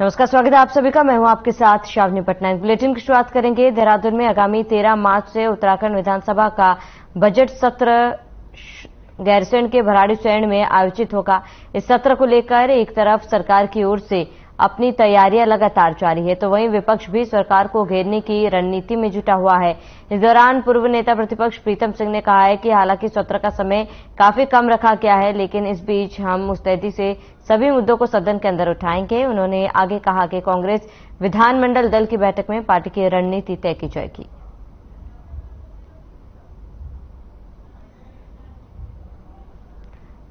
नमस्कार, स्वागत है आप सभी का। मैं हूं आपके साथ शावनी पटनायक। बुलेटिन की शुरुआत करेंगे। देहरादून में आगामी 13 मार्च से उत्तराखंड विधानसभा का बजट सत्र गैरसैंण के भराड़ीसैंण में आयोजित होगा। इस सत्र को लेकर एक तरफ सरकार की ओर से अपनी तैयारियां लगातार जारी है, तो वहीं विपक्ष भी सरकार को घेरने की रणनीति में जुटा हुआ है। इस दौरान पूर्व नेता प्रतिपक्ष प्रीतम सिंह ने कहा है कि हालांकि सत्र का समय काफी कम रखा गया है, लेकिन इस बीच हम मुस्तैदी से सभी मुद्दों को सदन के अंदर उठाएंगे। उन्होंने आगे कहा कि कांग्रेस विधानमंडल दल की बैठक में पार्टी की रणनीति तय की जाएगी।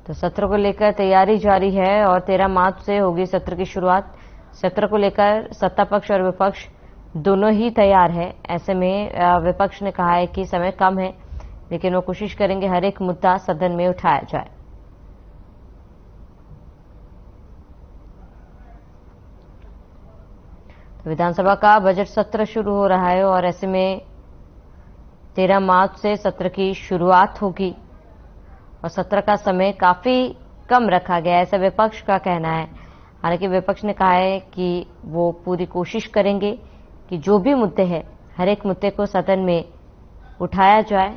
तो सत्र को लेकर तैयारी जारी है और 13 मार्च से होगी सत्र की शुरुआत। सत्र को लेकर सत्ता पक्ष और विपक्ष दोनों ही तैयार है। ऐसे में विपक्ष ने कहा है कि समय कम है, लेकिन वो कोशिश करेंगे हर एक मुद्दा सदन में उठाया जाए। तो विधानसभा का बजट सत्र शुरू हो रहा है और ऐसे में 13 मार्च से सत्र की शुरुआत होगी और सत्र का समय काफी कम रखा गया है, ऐसा विपक्ष का कहना है। हालांकि विपक्ष ने कहा है कि वो पूरी कोशिश करेंगे कि जो भी मुद्दे हैं हर एक मुद्दे को सदन में उठाया जाए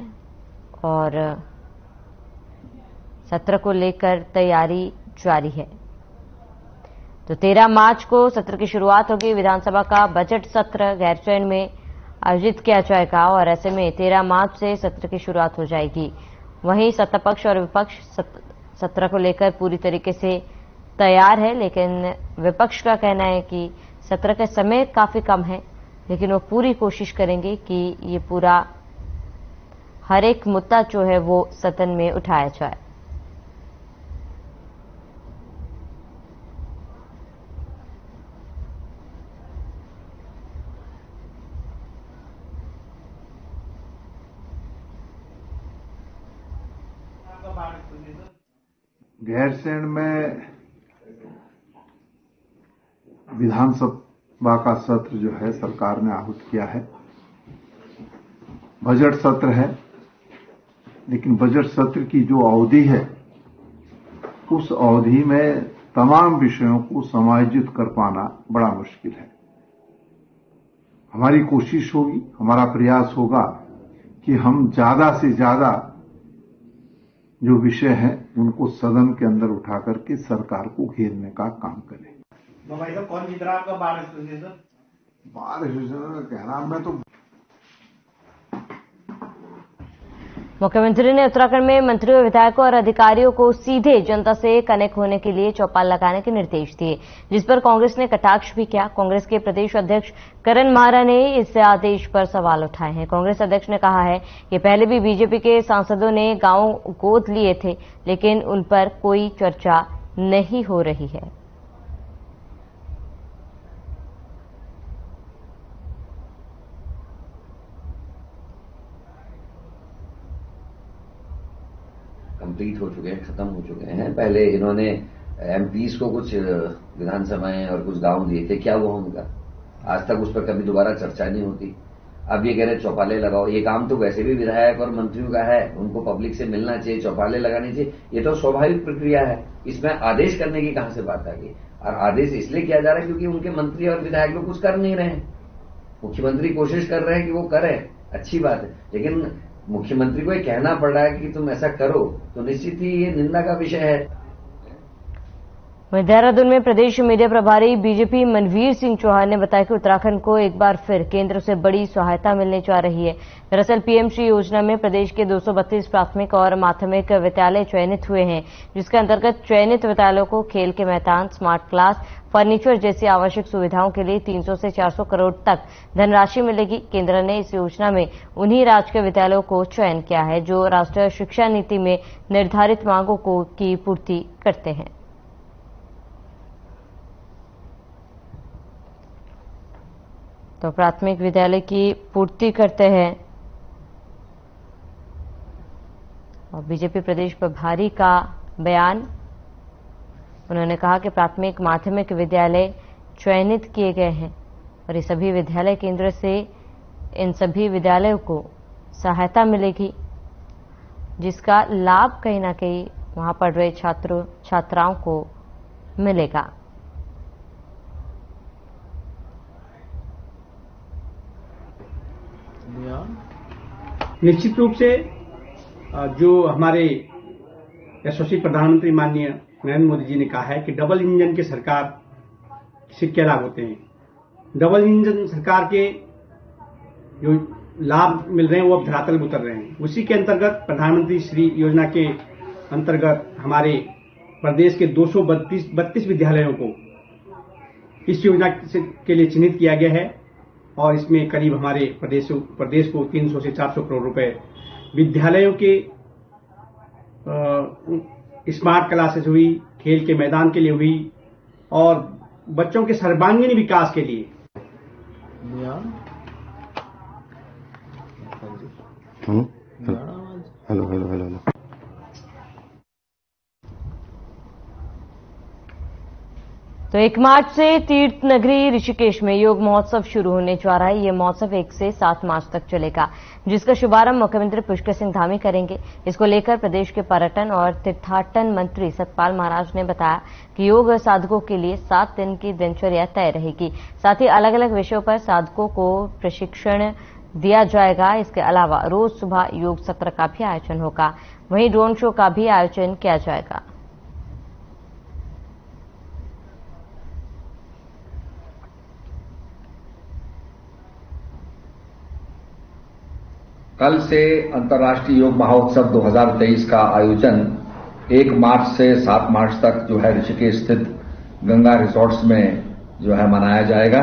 और सत्र को लेकर तैयारी जारी है। तो 13 मार्च को सत्र की शुरुआत होगी। विधानसभा का बजट सत्र गैरसैंण में आयोजित किया जाएगा और ऐसे में 13 मार्च से सत्र की शुरुआत हो जाएगी। वहीं सत्ता पक्ष और विपक्ष सत्र को लेकर पूरी तरीके से तैयार है, लेकिन विपक्ष का कहना है कि सत्र का समय काफी कम है, लेकिन वो पूरी कोशिश करेंगे कि ये पूरा हर एक मुद्दा जो है वो सदन में उठाया जाए। गैरसैंण में विधानसभा का सत्र जो है सरकार ने आहूत किया है। बजट सत्र है, लेकिन बजट सत्र की जो अवधि है उस अवधि में तमाम विषयों को समायोजित कर पाना बड़ा मुश्किल है। हमारी कोशिश होगी, हमारा प्रयास होगा कि हम ज्यादा से ज्यादा जो विषय हैं उनको सदन के अंदर उठा करके सरकार को घेरने का काम करें। तो भाई साहब कौन जीत रहा आपका बार एसोसिएशन? बार एसोसिएशन का कहना मैं तो मुख्यमंत्री ने उत्तराखंड में मंत्रियों, विधायकों और अधिकारियों को सीधे जनता से कनेक्ट होने के लिए चौपाल लगाने के निर्देश दिए, जिस पर कांग्रेस ने कटाक्ष भी किया। कांग्रेस के प्रदेश अध्यक्ष करण माहरा ने इस आदेश पर सवाल उठाए हैं। कांग्रेस अध्यक्ष ने कहा है कि पहले भी बीजेपी के सांसदों ने गांव गोद लिए थे, लेकिन उन पर कोई चर्चा नहीं हो रही है। कंप्लीट हो चुके हैं, खत्म हो चुके हैं। पहले इन्होंने एमपीज को कुछ विधानसभाएं और कुछ गांव दिए थे, क्या वो उनका आज तक उस पर कभी दोबारा चर्चा नहीं होती। अब ये कह रहे चौपाले लगाओ। ये काम तो वैसे भी विधायक और मंत्रियों का है, उनको पब्लिक से मिलना चाहिए, चौपाले लगानी चाहिए। ये तो स्वाभाविक प्रक्रिया है, इसमें आदेश करने की कहां से बात आ गई। और आदेश इसलिए किया जा रहा है क्योंकि उनके मंत्री और विधायक लोग कुछ कर नहीं रहे हैं। मुख्यमंत्री कोशिश कर रहे हैं कि वो करें, अच्छी बात है, लेकिन मुख्यमंत्री को ये कहना पड़ रहा है कि तुम ऐसा करो, तो निश्चित ही ये निंदा का विषय है। देहरादून में प्रदेश मीडिया प्रभारी बीजेपी मनवीर सिंह चौहान ने बताया कि उत्तराखंड को एक बार फिर केंद्र से बड़ी सहायता मिलने जा रही है। दरअसल पीएमश्री योजना में प्रदेश के 232 प्राथमिक और माध्यमिक विद्यालय चयनित हुए हैं, जिसके अंतर्गत चयनित विद्यालयों को खेल के मैदान, स्मार्ट क्लास, फर्नीचर जैसी आवश्यक सुविधाओं के लिए 300 से 400 करोड़ तक धनराशि मिलेगी। केंद्र ने इस योजना में उन्हीं राजकीय विद्यालयों को चयन किया है जो राष्ट्रीय शिक्षा नीति में निर्धारित मांगों की पूर्ति करते हैं। तो प्राथमिक विद्यालय की पूर्ति करते हैं और बीजेपी प्रदेश प्रभारी का बयान। उन्होंने कहा कि प्राथमिक माध्यमिक विद्यालय चयनित किए गए हैं और ये सभी विद्यालय केंद्र से इन सभी विद्यालयों को सहायता मिलेगी, जिसका लाभ कहीं ना कहीं वहां पढ़ रहे छात्रों छात्राओं को मिलेगा। निश्चित रूप से जो हमारे यशस्वी प्रधानमंत्री माननीय नरेंद्र मोदी जी ने कहा है कि डबल इंजन की सरकार से क्या लाभ होते हैं। डबल इंजन सरकार के जो लाभ मिल रहे हैं वो अब धरातल में उतर रहे हैं। उसी के अंतर्गत प्रधानमंत्री श्री योजना के अंतर्गत हमारे प्रदेश के 232 विद्यालयों को इस योजना के लिए चिन्हित किया गया है और इसमें करीब हमारे प्रदेश को 300 से 400 करोड़ रुपए विद्यालयों के स्मार्ट क्लासेस हुई, खेल के मैदान के लिए हुई और बच्चों के सर्वांगीण विकास के लिए। हेलो। तो 1 मार्च से तीर्थ नगरी ऋषिकेश में योग महोत्सव शुरू होने जा रहा है। ये महोत्सव 1 से 7 मार्च तक चलेगा, जिसका शुभारंभ मुख्यमंत्री पुष्कर सिंह धामी करेंगे। इसको लेकर प्रदेश के पर्यटन और तीर्थाटन मंत्री सतपाल महाराज ने बताया कि योग साधकों के लिए 7 दिन की दिनचर्या तय रहेगी। साथ ही अलग अलग विषयों पर साधकों को प्रशिक्षण दिया जाएगा। इसके अलावा रोज सुबह योग सत्र का भी आयोजन होगा। वहीं ड्रोन शो का भी आयोजन किया जाएगा। कल से अंतर्राष्ट्रीय योग महोत्सव 2023 का आयोजन 1 मार्च से 7 मार्च तक जो है ऋषिकेश स्थित गंगा रिसोर्ट्स में जो है मनाया जाएगा।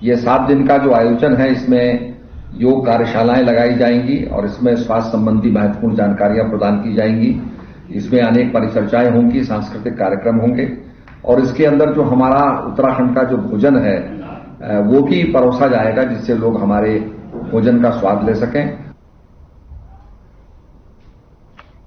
ये 7 दिन का जो आयोजन है इसमें योग कार्यशालाएं लगाई जाएंगी और इसमें स्वास्थ्य संबंधी महत्वपूर्ण जानकारियां प्रदान की जाएंगी। इसमें अनेक परिचर्चाएं होंगी, सांस्कृतिक कार्यक्रम होंगे और इसके अंदर जो हमारा उत्तराखंड का जो भोजन है वो भी परोसा जाएगा, जिससे लोग हमारे भोजन का स्वाद ले सकें।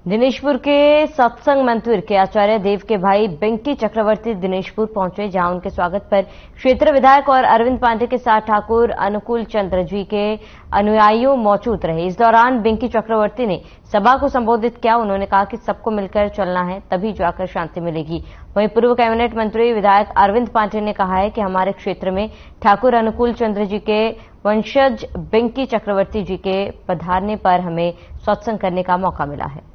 दिनेशपुर के सत्संग मंदिर के आचार्य देव के भाई बेंकी चक्रवर्ती दिनेशपुर पहुंचे, जहां उनके स्वागत पर क्षेत्र विधायक और अरविंद पांडे के साथ ठाकुर अनुकूल चंद्र जी के अनुयायियों मौजूद रहे। इस दौरान बेंकी चक्रवर्ती ने सभा को संबोधित किया। उन्होंने कहा कि सबको मिलकर चलना है, तभी जाकर शांति मिलेगी। वहीं पूर्व कैबिनेट मंत्री विधायक अरविंद पांडे ने कहा है कि हमारे क्षेत्र में ठाकुर अनुकूल चंद्र जी के वंशज बेंकी चक्रवर्ती जी के पधारने पर हमें सत्संग करने का मौका मिला है।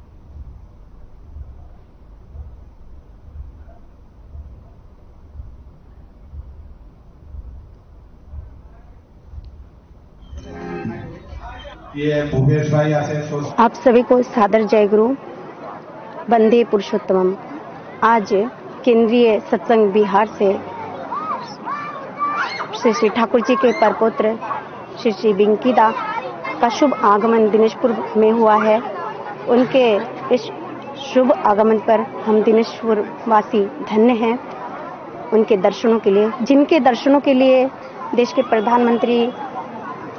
ये भूपेश भाई आप सभी को सादर जय गुरु, वंदे पुरुषोत्तमम। आज केंद्रीय सत्संग बिहार से श्री ठाकुर जी के परपौत्र श्री बिंकीदा का शुभ आगमन दिनेशपुर में हुआ है। उनके इस शुभ आगमन पर हम दिनेशपुर वासी धन्य हैं उनके दर्शनों के लिए, जिनके दर्शनों के लिए देश के प्रधानमंत्री,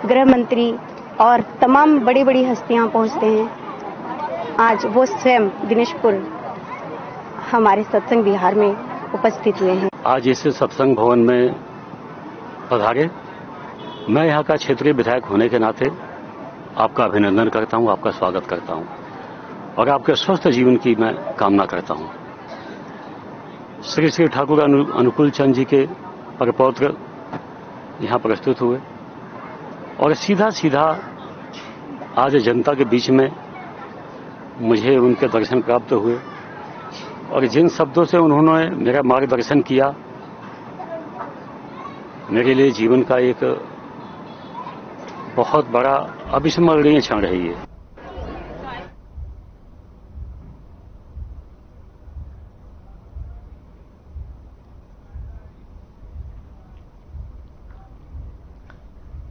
गृह मंत्री और तमाम बड़ी बड़ी हस्तियां पहुंचते हैं। आज वो स्वयं दिनेशपुर हमारे सत्संग बिहार में उपस्थित हुए हैं। आज इस सत्संग भवन में पधारे। मैं यहाँ का क्षेत्रीय विधायक होने के नाते आपका अभिनंदन करता हूँ, आपका स्वागत करता हूँ और आपके स्वस्थ जीवन की मैं कामना करता हूँ। श्री श्री ठाकुर अनुकूल चंद जी के परपौत्र यहाँ प्रस्तुत हुए और सीधा सीधा आज जनता के बीच में मुझे उनके दर्शन प्राप्त हुए और जिन शब्दों से उन्होंने मेरा मार्गदर्शन किया, मेरे लिए जीवन का एक बहुत बड़ा अविस्मरणीय क्षण रही है।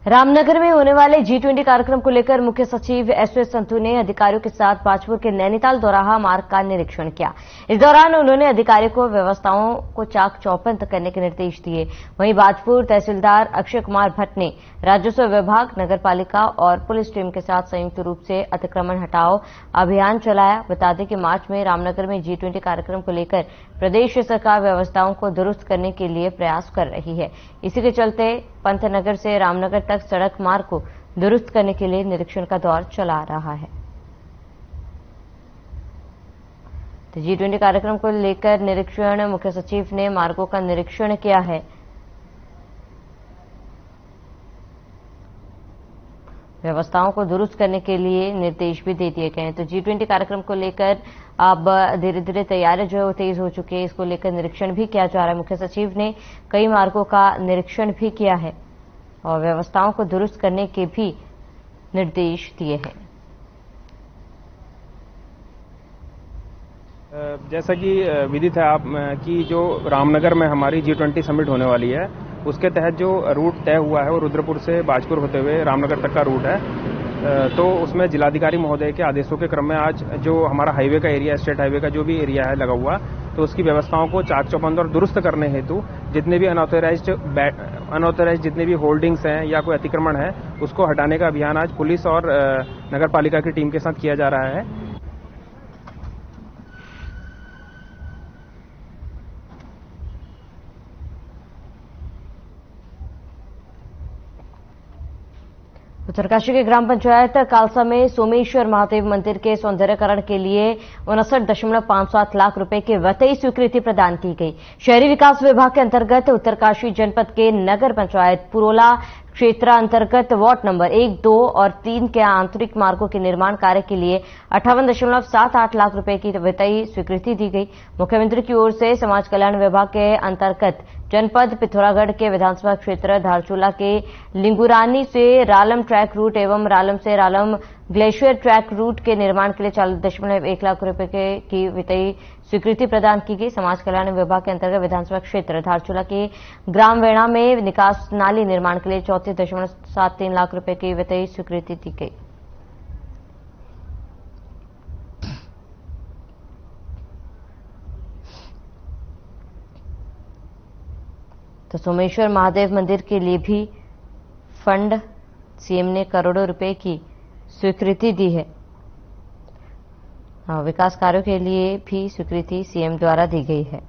रामनगर में होने वाले G20 कार्यक्रम को लेकर मुख्य सचिव एसएस संधू ने अधिकारियों के साथ बाजपुर के नैनीताल दोराहा मार्ग का निरीक्षण किया। इस दौरान उन्होंने अधिकारियों को व्यवस्थाओं को चाक चौबंद करने के निर्देश दिए। वहीं बाजपुर तहसीलदार अक्षय कुमार भट्ट ने राजस्व विभाग, नगरपालिका और पुलिस टीम के साथ संयुक्त रूप से अतिक्रमण हटाओ अभियान चलाया। बता दें कि मार्च में रामनगर में G20 कार्यक्रम को लेकर प्रदेश सरकार व्यवस्थाओं को दुरुस्त करने के लिए प्रयास कर रही है। इसी के चलते पंतनगर से रामनगर तक सड़क मार्ग को दुरुस्त करने के लिए निरीक्षण का दौर चला रहा है। तो G20 कार्यक्रम को लेकर निरीक्षण, मुख्य सचिव ने मार्गों का निरीक्षण किया है। व्यवस्थाओं को दुरुस्त करने के लिए निर्देश भी दे दिए गए हैं। तो G20 कार्यक्रम को लेकर अब धीरे धीरे तैयारियां जो है वो तेज हो चुकी है। इसको लेकर निरीक्षण भी किया जा रहा है। मुख्य सचिव ने कई मार्गों का निरीक्षण भी किया है और व्यवस्थाओं को दुरुस्त करने के भी निर्देश दिए हैं। जैसा कि विदित है आप कि जो रामनगर में हमारी G20 समिट होने वाली है, उसके तहत जो रूट तय हुआ है वो रुद्रपुर से बाजपुर होते हुए रामनगर तक का रूट है। तो उसमें जिलाधिकारी महोदय के आदेशों के क्रम में आज जो हमारा हाईवे का एरिया, स्टेट हाईवे का जो भी एरिया है लगा हुआ, तो उसकी व्यवस्थाओं को चाक चौबंद और दुरुस्त करने हेतु जितने भी अनऑथराइज्ड जितने भी होल्डिंग्स हैं या कोई अतिक्रमण है, उसको हटाने का अभियान आज पुलिस और नगर पालिका की टीम के साथ किया जा रहा है। उत्तरकाशी के ग्राम पंचायत कालसा में सोमेश्वर महादेव मंदिर के सौंदर्यकरण के लिए 59.57 लाख रुपए की वित्तीय स्वीकृति प्रदान की गई। शहरी विकास विभाग के अंतर्गत उत्तरकाशी जनपद के नगर पंचायत पुरोला क्षेत्र अंतर्गत वार्ड नंबर 1, 2 और 3 के आंतरिक मार्गों के निर्माण कार्य के लिए 58.78 लाख रुपए की वित्तीय स्वीकृति दी गई। मुख्यमंत्री की ओर से समाज कल्याण विभाग के अंतर्गत जनपद पिथौरागढ़ के विधानसभा क्षेत्र धारचूला के लिंगुरानी से रालम ट्रैक रूट एवं रालम से रालम ग्लेशियर ट्रैक रूट के निर्माण के लिए 40.1 लाख रुपए की वित्तीय स्वीकृति प्रदान की गई। समाज कल्याण विभाग के अंतर्गत विधानसभा क्षेत्र धारचूला के ग्राम वेणा में निकास नाली निर्माण के लिए 34.73 लाख रुपए की वित्तीय स्वीकृति दी गई। तो सोमेश्वर महादेव मंदिर के लिए भी फंड सीएम ने करोड़ों रुपए की स्वीकृति दी है। विकास कार्यों के लिए भी स्वीकृति सीएम द्वारा दी गई है।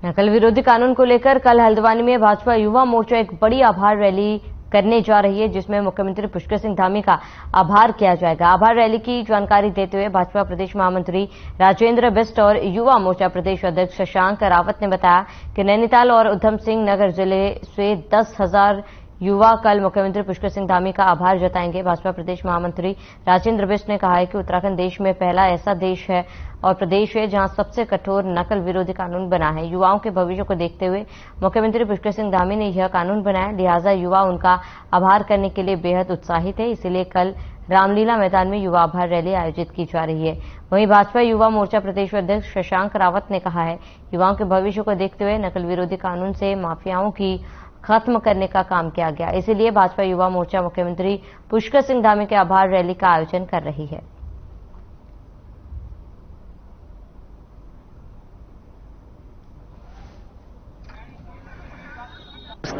नकल विरोधी कानून को लेकर कल हल्द्वानी में भाजपा युवा मोर्चा एक बड़ी आभार रैली करने जा रही है, जिसमें मुख्यमंत्री पुष्कर सिंह धामी का आभार किया जाएगा। आभार रैली की जानकारी देते हुए भाजपा प्रदेश महामंत्री राजेंद्र बिष्ट और युवा मोर्चा प्रदेश अध्यक्ष शशांक रावत ने बताया कि नैनीताल और उधम सिंह नगर जिले से 10,000 युवा कल मुख्यमंत्री पुष्कर सिंह धामी का आभार जताएंगे। भाजपा प्रदेश महामंत्री राजेंद्र बिष्ट ने कहा है कि उत्तराखंड देश में पहला ऐसा देश है और प्रदेश है जहां सबसे कठोर नकल विरोधी कानून बना है। युवाओं के भविष्य को देखते हुए मुख्यमंत्री पुष्कर सिंह धामी ने यह कानून बनाया, लिहाजा युवा उनका आभार करने के लिए बेहद उत्साहित है। इसीलिए कल रामलीला मैदान में युवा आभार रैली आयोजित की जा रही है। वहीं भाजपा युवा मोर्चा प्रदेश अध्यक्ष शशांक रावत ने कहा है, युवाओं के भविष्य को देखते हुए नकल विरोधी कानून से माफियाओं की खत्म करने का काम किया गया। इसीलिए भाजपा युवा मोर्चा मुख्यमंत्री पुष्कर सिंह धामी के आभार रैली का आयोजन कर रही है।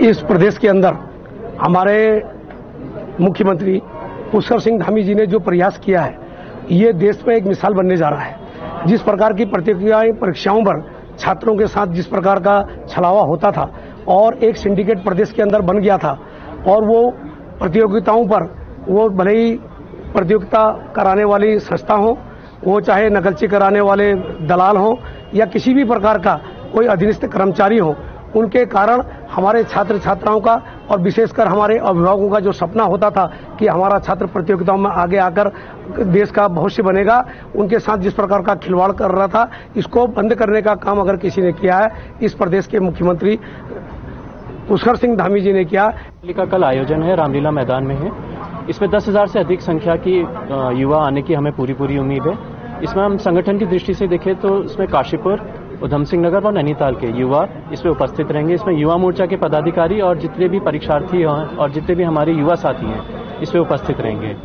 इस प्रदेश के अंदर हमारे मुख्यमंत्री पुष्कर सिंह धामी जी ने जो प्रयास किया है, ये देश में एक मिसाल बनने जा रहा है। जिस प्रकार की परीक्षाओं पर छात्रों के साथ जिस प्रकार का छलावा होता था और एक सिंडिकेट प्रदेश के अंदर बन गया था, और वो प्रतियोगिताओं पर वो भले ही प्रतियोगिता कराने वाली संस्था हो, वो चाहे नकलची कराने वाले दलाल हो या किसी भी प्रकार का कोई अधीनस्थ कर्मचारी हो, उनके कारण हमारे छात्र छात्राओं का और विशेषकर हमारे अभिभावकों का जो सपना होता था कि हमारा छात्र प्रतियोगिताओं में आगे आकर देश का भविष्य बनेगा, उनके साथ जिस प्रकार का खिलवाड़ कर रहा था, इसको बंद करने का काम अगर किसी ने किया है, इस प्रदेश के मुख्यमंत्री पुष्कर सिंह धामी जी ने किया। का कल आयोजन है, रामलीला मैदान में है। इसमें 10,000 से अधिक संख्या की युवा आने की हमें पूरी उम्मीद है। इसमें हम संगठन की दृष्टि से देखें तो इसमें काशीपुर, उधम सिंह नगर और नैनीताल के युवा इसमें उपस्थित रहेंगे। इसमें युवा मोर्चा के पदाधिकारी और जितने भी परीक्षार्थी हैं और जितने भी हमारे युवा साथी हैं इसमें उपस्थित रहेंगे।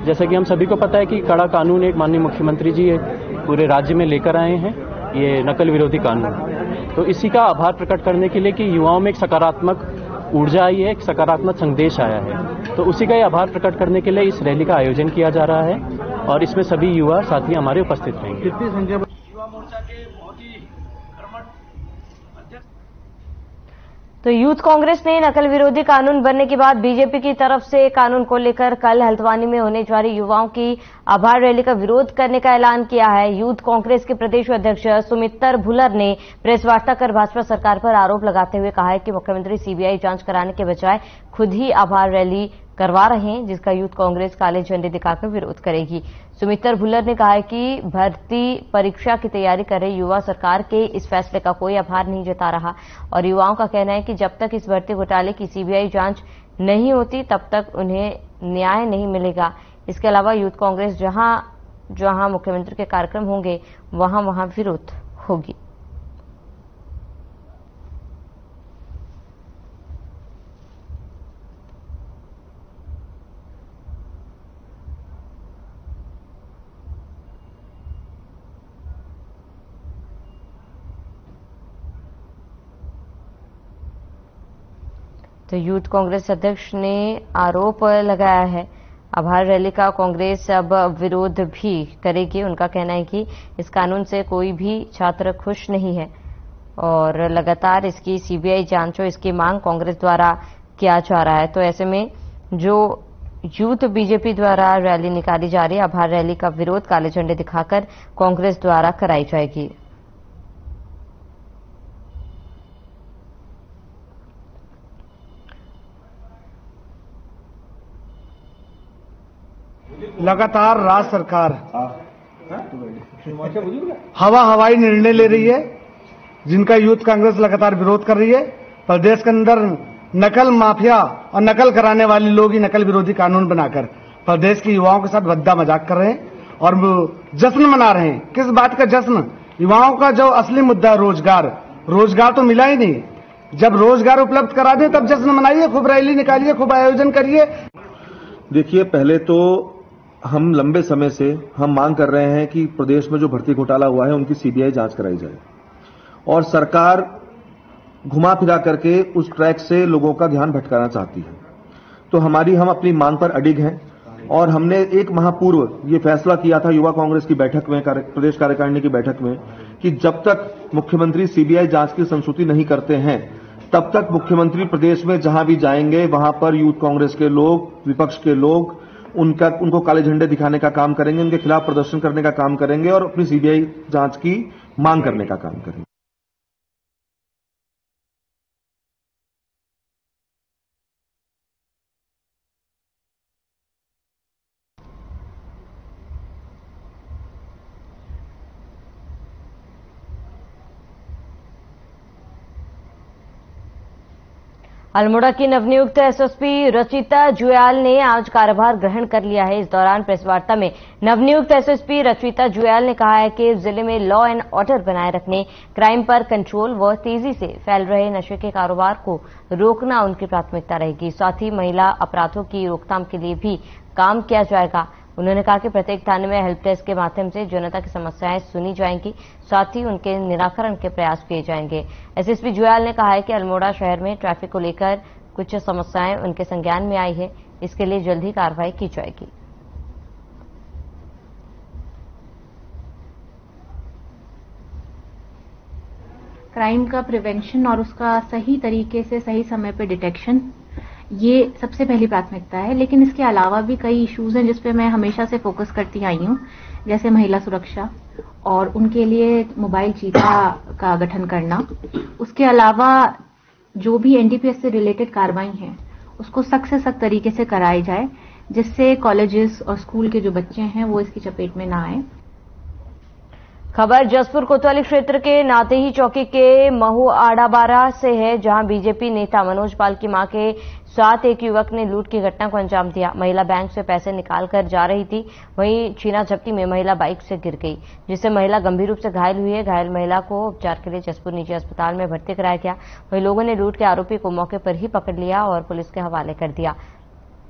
जैसा कि हम सभी को पता है कि कड़ा कानून एक माननीय मुख्यमंत्री जी पूरे राज्य में लेकर आए हैं, ये नकल विरोधी कानून। तो इसी का आभार प्रकट करने के लिए कि युवाओं में एक सकारात्मक ऊर्जा आई है, एक सकारात्मक संदेश आया है, तो उसी का आभार प्रकट करने के लिए इस रैली का आयोजन किया जा रहा है और इसमें सभी युवा साथी हमारे उपस्थित रहेंगे। युवा मोर्चा के बहुत ही कर्मठ तो यूथ कांग्रेस ने नकल विरोधी कानून बनने के बाद बीजेपी की तरफ से कानून को लेकर कल हल्द्वानी में होने जा रही युवाओं की आभार रैली का विरोध करने का ऐलान किया है। यूथ कांग्रेस के प्रदेश अध्यक्ष सुमित्र भुल्लर ने प्रेस वार्ता कर भाजपा सरकार पर आरोप लगाते हुए कहा है कि मुख्यमंत्री सीबीआई जांच कराने के बजाय खुद ही आभार रैली करवा रहे हैं, जिसका यूथ कांग्रेस काले झंडे दिखाकर विरोध करेगी। सुमित्र भुल्लर ने कहा है कि भर्ती परीक्षा की तैयारी कर रही युवा सरकार के इस फैसले का कोई आभार नहीं जता रहा और युवाओं का कहना है कि जब तक इस भर्ती घोटाले की सीबीआई जांच नहीं होती तब तक उन्हें न्याय नहीं मिलेगा। इसके अलावा यूथ कांग्रेस जहां जहां मुख्यमंत्री के कार्यक्रम होंगे वहां वहां विरोध होगी। तो यूथ कांग्रेस अध्यक्ष ने आरोप लगाया है आभार रैली का कांग्रेस अब विरोध भी करेगी। उनका कहना है कि इस कानून से कोई भी छात्र खुश नहीं है और लगातार इसकी सीबीआई जांच हो, इसकी मांग कांग्रेस द्वारा किया जा रहा है। तो ऐसे में जो यूथ बीजेपी द्वारा रैली निकाली जा रही है, आभार रैली का विरोध काले झंडे दिखाकर कांग्रेस द्वारा कराई जाएगी। लगातार राज्य सरकार हवाई निर्णय ले रही है, जिनका यूथ कांग्रेस लगातार विरोध कर रही है। प्रदेश के अंदर नकल माफिया और नकल कराने वाले लोग ही नकल विरोधी कानून बनाकर प्रदेश के युवाओं के साथ भद्दा मजाक कर रहे हैं और जश्न मना रहे हैं। किस बात का जश्न? युवाओं का जो असली मुद्दा रोजगार तो मिला ही नहीं। जब रोजगार उपलब्ध करा दें तब जश्न मनाइए, खूब रैली निकालिए, खूब आयोजन करिए। देखिए, पहले तो हम लंबे समय से मांग कर रहे हैं कि प्रदेश में जो भर्ती घोटाला हुआ है उनकी सीबीआई जांच कराई जाए और सरकार घुमा फिरा करके उस ट्रैक से लोगों का ध्यान भटकाना चाहती है। तो हम अपनी मांग पर अडिग हैं और हमने एक माह पूर्व ये फैसला किया था युवा कांग्रेस की बैठक में, प्रदेश कार्यकारिणी की बैठक में, कि जब तक मुख्यमंत्री सीबीआई जांच की संस्तुति नहीं करते हैं तब तक मुख्यमंत्री प्रदेश में जहां भी जाएंगे वहां पर यूथ कांग्रेस के लोग, विपक्ष के लोग उनको काले झंडे दिखाने का काम करेंगे, उनके खिलाफ प्रदर्शन करने का काम करेंगे और अपनी सीबीआई जांच की मांग करने का काम करेंगे। अल्मोड़ा की नवनियुक्त एसएसपी रचिता जुयाल ने आज कार्यभार ग्रहण कर लिया है। इस दौरान प्रेस वार्ता में नवनियुक्त एसएसपी रचिता जुयाल ने कहा है कि जिले में लॉ एंड ऑर्डर बनाए रखने, क्राइम पर कंट्रोल व तेजी से फैल रहे नशे के कारोबार को रोकना उनकी प्राथमिकता रहेगी। साथ ही महिला अपराधों की रोकथाम के लिए भी काम किया जाएगा। उन्होंने कहा कि प्रत्येक थाने में हेल्प डेस्क के माध्यम से जनता की समस्याएं सुनी जाएंगी, साथ ही उनके निराकरण के प्रयास किए जाएंगे। एसएसपी जुयाल ने कहा है कि अल्मोड़ा शहर में ट्रैफिक को लेकर कुछ समस्याएं उनके संज्ञान में आई है, इसके लिए जल्द ही कार्रवाई की जाएगी। क्राइम का प्रिवेंशन और उसका सही तरीके से सही समय पे डिटेक्शन, ये सबसे पहली प्राथमिकता है। लेकिन इसके अलावा भी कई इश्यूज हैं जिस पे मैं हमेशा से फोकस करती आई हूँ, जैसे महिला सुरक्षा और उनके लिए मोबाइल चीता का गठन करना। उसके अलावा जो भी एनडीपीएस से रिलेटेड कार्रवाई हैं उसको सख्त से सख्त तरीके से कराई जाए, जिससे कॉलेजेस और स्कूल के जो बच्चे हैं वो इसकी चपेट में ना आए। खबर जसपुर कोतवाली क्षेत्र के नातेही चौकी के महू आड़ाबारा से है, जहां बीजेपी नेता मनोज पाल की मां के साथ एक युवक ने लूट की घटना को अंजाम दिया। महिला बैंक से पैसे निकालकर जा रही थी, वहीं छीना झपटी में महिला बाइक से गिर गई, जिससे महिला गंभीर रूप से घायल हुई है। घायल महिला को उपचार के लिए जसपुर निजी अस्पताल में भर्ती कराया गया। वहीं लोगों ने लूट के आरोपी को मौके पर ही पकड़ लिया और पुलिस के हवाले कर दिया।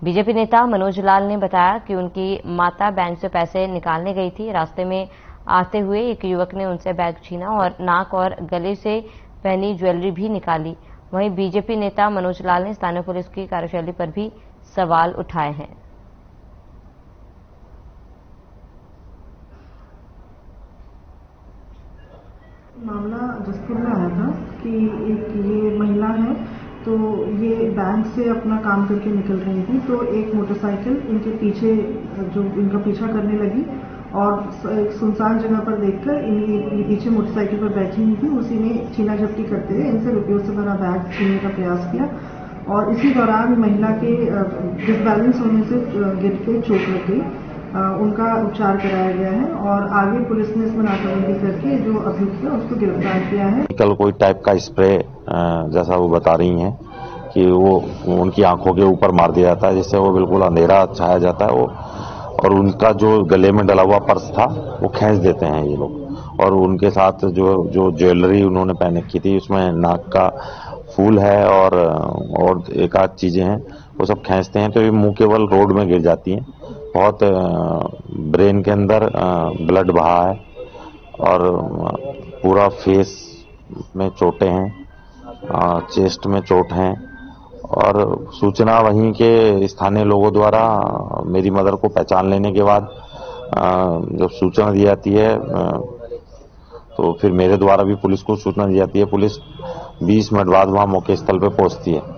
बीजेपी नेता मनोज लाल ने बताया कि उनकी माता बैंक से पैसे निकालने गई थी। रास्ते में आते हुए एक युवक ने उनसे बैग छीना और नाक और गले से पहनी ज्वेलरी भी निकाली। वहीं बीजेपी नेता मनोज लाल ने स्थानीय पुलिस की कार्यशैली पर भी सवाल उठाए हैं। मामला जसपुर में आया था कि एक ये महिला है तो ये बैंक से अपना काम करके निकल रही थी, तो एक मोटरसाइकिल इनके पीछे जो इनका पीछा करने लगी और एक सुनसान जगह पर देखकर इनकी पीछे मोटरसाइकिल पर बैठी हुई थी, उसी ने छीना झपटी करते हुए इनसे रुपयों से भरा बैग छीनने का प्रयास किया और इसी दौरान महिला के डिसबैलेंस होने से गिर के चोट लग गई। उनका उपचार कराया गया है और आगे पुलिस ने इसमें नाकाबंदी करके जो अभियुक्त है उसको गिरफ्तार किया है। कल कोई टाइप का स्प्रे जैसा वो बता रही हैं कि वो उनकी आंखों के ऊपर मार दिया जाता है, जिससे वो बिल्कुल अंधेरा छाया जाता है वो, और उनका जो गले में डला हुआ पर्स था वो खींच देते हैं ये लोग, और उनके साथ जो ज्वेलरी उन्होंने पहन रखी थी उसमें नाक का फूल है और एक आध चीजें हैं वो सब खींचते हैं, तो ये मुंह केवल रोड में गिर जाती हैं। बहुत ब्रेन के अंदर ब्लड बहा है और पूरा फेस में चोटें हैं, चेस्ट में चोट हैं, और सूचना वहीं के स्थानीय लोगों द्वारा मेरी मदर को पहचान लेने के बाद जब सूचना दी जाती है तो फिर मेरे द्वारा भी पुलिस को सूचना दी जाती है। पुलिस 20 मिनट बाद वहां मौके स्थल पर पहुंचती है।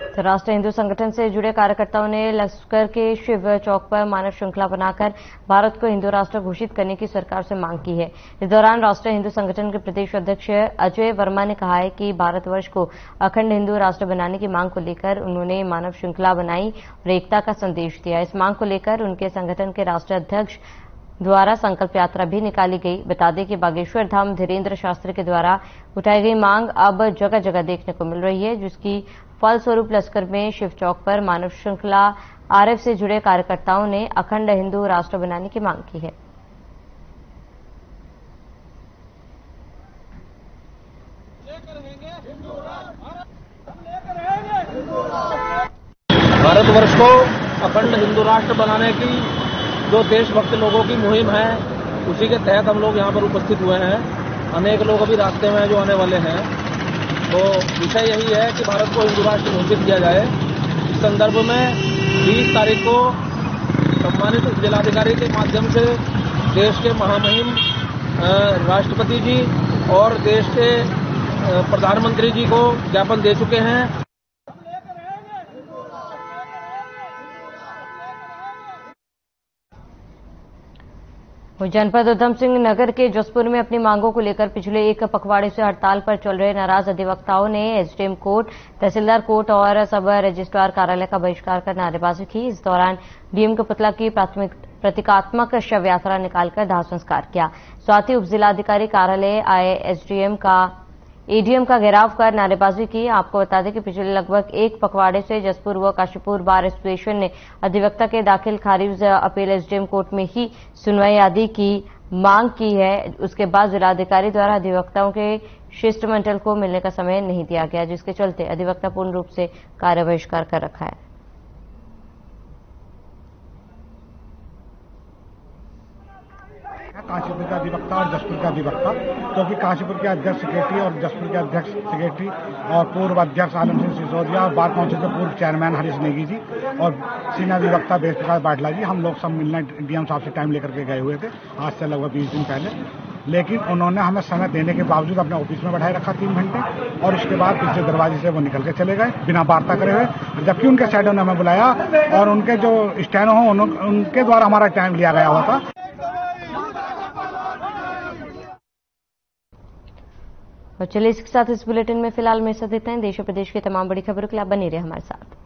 तो राष्ट्रीय हिंदू संगठन से जुड़े कार्यकर्ताओं ने लश्कर के शिव चौक पर मानव श्रृंखला बनाकर भारत को हिंदू राष्ट्र घोषित करने की सरकार से मांग की है। इस दौरान राष्ट्रीय हिंदू संगठन के प्रदेश अध्यक्ष अजय वर्मा ने कहा है कि भारतवर्ष को अखंड हिंदू राष्ट्र बनाने की मांग को लेकर उन्होंने मानव श्रृंखला बनाई और एकता का संदेश दिया। इस मांग को लेकर उनके संगठन के राष्ट्रीय अध्यक्ष द्वारा संकल्प यात्रा भी निकाली गई। बता दें कि बागेश्वर धाम धीरेन्द्र शास्त्री के द्वारा उठाई गई मांग अब जगह जगह देखने को मिल रही है, जिसकी फलस्वरूप लश्कर में शिव चौक पर मानव श्रृंखला आरएफ से जुड़े कार्यकर्ताओं ने अखंड हिंदू राष्ट्र बनाने की मांग की है। भारतवर्ष को अखंड हिंदू राष्ट्र बनाने की जो देशभक्त लोगों की मुहिम है, उसी के तहत हम लोग यहाँ पर उपस्थित हुए हैं। अनेक लोग अभी रास्ते में जो आने वाले हैं, तो विषय यही है कि भारत को हिंदू राष्ट्र घोषित किया जाए। इस संदर्भ में 20 तारीख को सम्मानित जिलाधिकारी के माध्यम से देश के महामहिम राष्ट्रपति जी और देश के प्रधानमंत्री जी को ज्ञापन दे चुके हैं। जनपद उधम सिंह नगर के जसपुर में अपनी मांगों को लेकर पिछले एक पखवाड़े से हड़ताल पर चल रहे नाराज अधिवक्ताओं ने एसडीएम कोर्ट, तहसीलदार कोर्ट और सब रजिस्ट्रार कार्यालय का बहिष्कार कर नारेबाजी की। इस दौरान डीएम के पुतला की प्रतीकात्मक शव यात्रा निकालकर दाह संस्कार किया। साथ ही उप जिलाधिकारी कार्यालय आए एडीएम का घेराव कर नारेबाजी की। आपको बता दें कि पिछले लगभग एक पखवाड़े से जसपुर व काशीपुर बार एसोसिएशन ने अधिवक्ता के दाखिल खारिज अपील एसडीएम कोर्ट में ही सुनवाई आदि की मांग की है। उसके बाद जिलाधिकारी द्वारा अधिवक्ताओं के शिष्टमंडल को मिलने का समय नहीं दिया गया, जिसके चलते अधिवक्ता पूर्ण रूप से कार्य बहिष्कार कर रखा है। काशीपुर का अधिवक्ता और जसपुर का अधिवक्ता, क्योंकि काशीपुर के अध्यक्ष सेक्रेटरी और जसपुर के अध्यक्ष सेक्रेटरी और पूर्व अध्यक्ष आलम सिंह सिसोदिया और बार काउंसिल के पूर्व चेयरमैन हरीश नेगी जी और सीनियर अधिवक्ता बेस प्रकाश बाटला जी, हम लोग सब मिलने डीएम साहब से टाइम लेकर के गए हुए थे आज से लगभग 20 दिन पहले। लेकिन उन्होंने हमें समय देने के बावजूद अपने ऑफिस में बैठाए रखा 3 घंटे और उसके बाद पीछे दरवाजे से वो निकल के चले गए बिना वार्ता करे हुए, जबकि उनके शैडो ने हमें बुलाया और उनके जो स्टैनो हो उनके द्वारा हमारा टाइम लिया गया हुआ था। और चलिए इसके साथ इस बुलेटिन में फिलहाल मेरे साथ इतना ही। देश और प्रदेश की तमाम बड़ी खबरों के लिए आप बने रहे हमारे साथ।